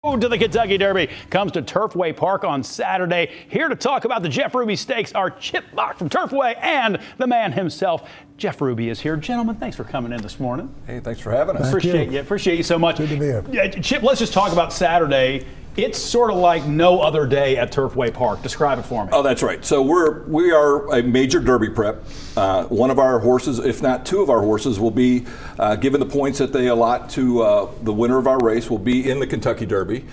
To the Kentucky Derby comes to Turfway Park on Saturday. Here to talk about the Jeff Ruby Stakes are Chip Bach from Turfway and the man himself. Jeff Ruby is here. Gentlemen, thanks for coming in this morning. Hey, thanks for having us. Appreciate you so much. Good to be here. Yeah, Chip, let's just talk about Saturday. It's sort of like no other day at Turfway Park. Describe it for me. Oh, that's right. So we are a major Derby prep. One of our horses, if not two of our horses, will be given the points that they allot to the winner of our race will be in the Kentucky Derby.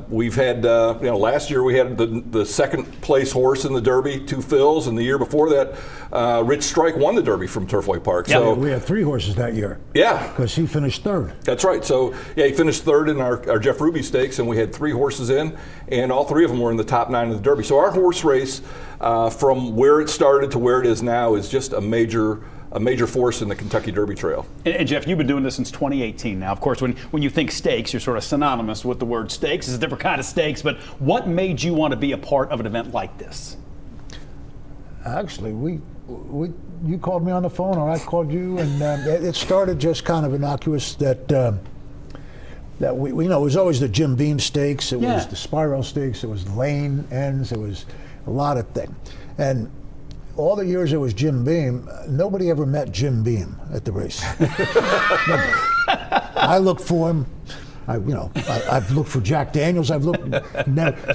We've had, last year we had the second place horse in the Derby, 2 fills, and the year before that, Rich Strike won the Derby from Turfway Park. Yeah, so we had 3 horses that year. Yeah, because he finished 3rd. That's right. So yeah, he finished 3rd in our Jeff Ruby Stakes, and we had 3 horses in, and all 3 of them were in the top 9 of the Derby. So our horse race, from where it started to where it is now, is just a major force in the Kentucky Derby Trail. And Jeff, you've been doing this since 2018 now. Of course, when you think stakes, you're sort of synonymous with the word stakes. It's a different kind of stakes, but what made you want to be a part of an event like this? Actually, you called me on the phone, or I called you, and it started just kind of innocuous that we it was always the Jim Beam Stakes, it was the Spiral Stakes, it was Lane Ends, it was a lot of things. And all the years it was Jim Beam, nobody ever met Jim Beam at the race. I looked for him. I've looked for Jack Daniels. I've looked.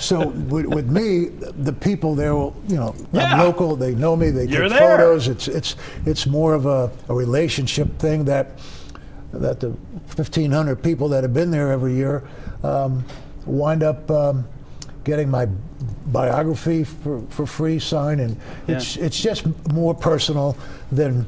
So with me, the people there, I'm local. They know me. They take photos. It's more of a relationship thing that the 1,500 people that have been there every year wind up getting my biography for free signed, and it's just more personal than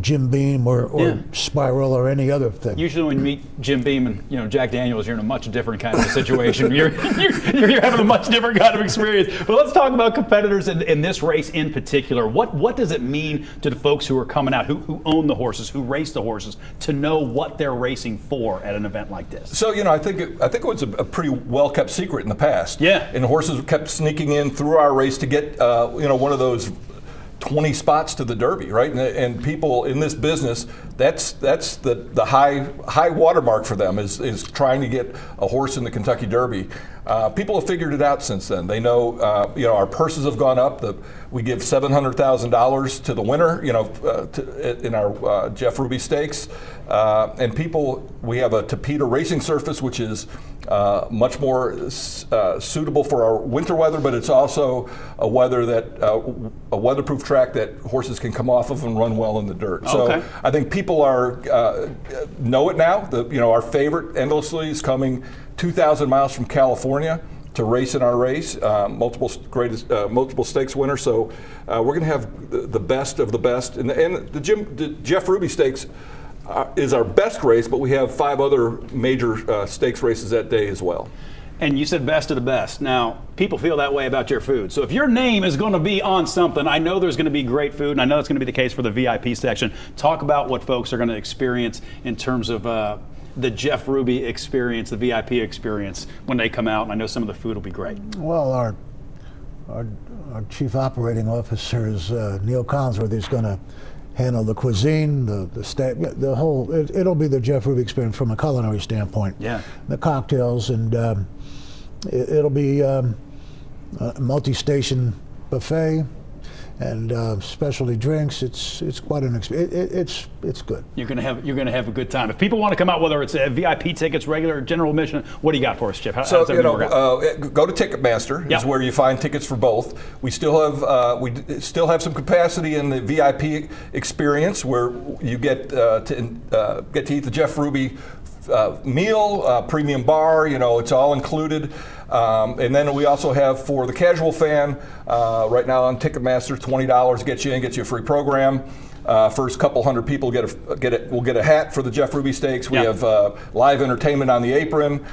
Jim Beam or Spiral or any other thing. Usually when you meet Jim Beam and Jack Daniels, you're in a much different kind of a situation. you're having a much different kind of experience. But let's talk about competitors in this race in particular. What does it mean to the folks who are coming out, who own the horses, who race the horses, to know what they're racing for at an event like this? So I think it was a pretty well kept secret in the past. Yeah. And the horses kept sneaking in through our race to get one of those 20 spots to the Derby, right? And people in this business, that's the high watermark for them is trying to get a horse in the Kentucky Derby. People have figured it out since then. They know, our purses have gone up. We give $700,000 to the winner, in our Jeff Ruby Stakes. And we have a Tapeta racing surface, which is much more suitable for our winter weather, but it's also a weatherproof track that horses can come off of and run well in the dirt. Okay. So I think people know it now. Our favorite Endlessly is coming 2,000 miles from California to race in our race, multiple stakes winner. So we're going to have the best of the best. And the Jeff Ruby Stakes is our best race, but we have 5 other major stakes races that day as well. And you said best of the best. Now, people feel that way about your food. So if your name is going to be on something, I know there's going to be great food, and I know that's going to be the case for the VIP section. Talk about what folks are going to experience in terms of the Jeff Ruby experience, the VIP experience when they come out, and I know some of the food will be great. Well, our chief operating officer is Neil Collinsworth. He's going to handle the cuisine, the staff, the whole. It'll be the Jeff Ruby experience from a culinary standpoint. Yeah. The cocktails, and it'll be a multi-station buffet and specialty drinks. It's quite an experience. It's good. You're gonna have a good time. If people want to come out, whether it's VIP tickets, regular, general admission, what do you got for us, Chip? How go to Ticketmaster. Is where you find tickets for both. We still have some capacity in the VIP experience where you get to eat the Jeff Ruby meal, premium bar. It's all included. And then we also have, for the casual fan, right now on Ticketmaster, $20 gets you in, gets you a free program. First couple hundred people will get a hat for the Jeff Ruby Stakes. We have live entertainment on the apron.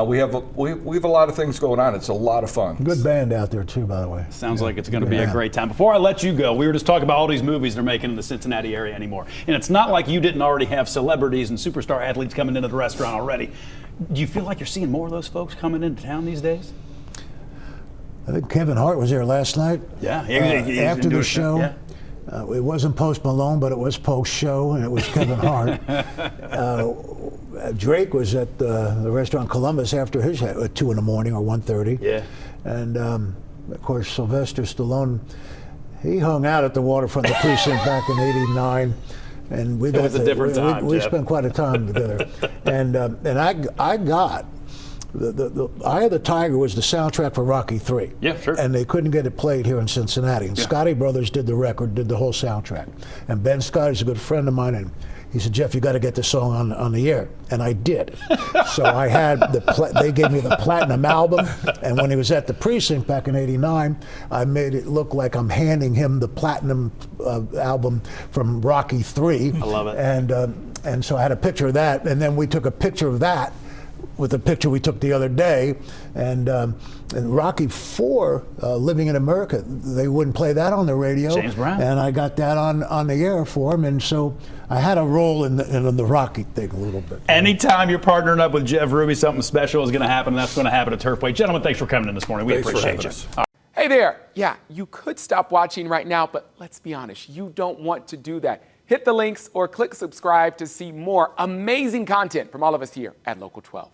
We have a lot of things going on. It's a lot of fun. Good band out there too, by the way. Sounds like it's going to be a great time. Before I let you go, we were just talking about all these movies they're making in the Cincinnati area anymore, and it's not like you didn't already have celebrities and superstar athletes coming into the restaurant already. Do you feel like you're seeing more of those folks coming into town these days? I think Kevin Hart was there last night. Yeah, after the show. It wasn't Post Malone, but it was post show, and it was Kevin Hart. Drake was at the restaurant Columbus after his at 2 in the morning or 1:30. Yeah. And of course, Sylvester Stallone, he hung out at the waterfront, the precinct back in '89. And we It was a different time, we Jeff. spent quite a time together. And I got the Eye of the Tiger was the soundtrack for Rocky III. Yeah, sure. And they couldn't get it played here in Cincinnati. And Scotty Brothers did the record, did the whole soundtrack. And Ben Scott is a good friend of mine, and he said, Jeff, you got to get this song on the air. And I did. So I had they gave me the platinum album. And when he was at the precinct back in '89, I made it look like I'm handing him the platinum album from Rocky III. I love it. And so I had a picture of that. And then we took a picture of that with a picture we took the other day, and Rocky IV, Living in America, they wouldn't play that on the radio. James Brown. And I got that on the air for him, and so I had a role in the Rocky thing a little bit. Anytime you're partnering up with Jeff Ruby, something special is going to happen, and that's going to happen at Turfway. Gentlemen, thanks for coming in this morning. We Thanks for appreciate having you. us. Hey there. Yeah, you could stop watching right now, but let's be honest, you don't want to do that. Hit the links or click subscribe to see more amazing content from all of us here at Local 12.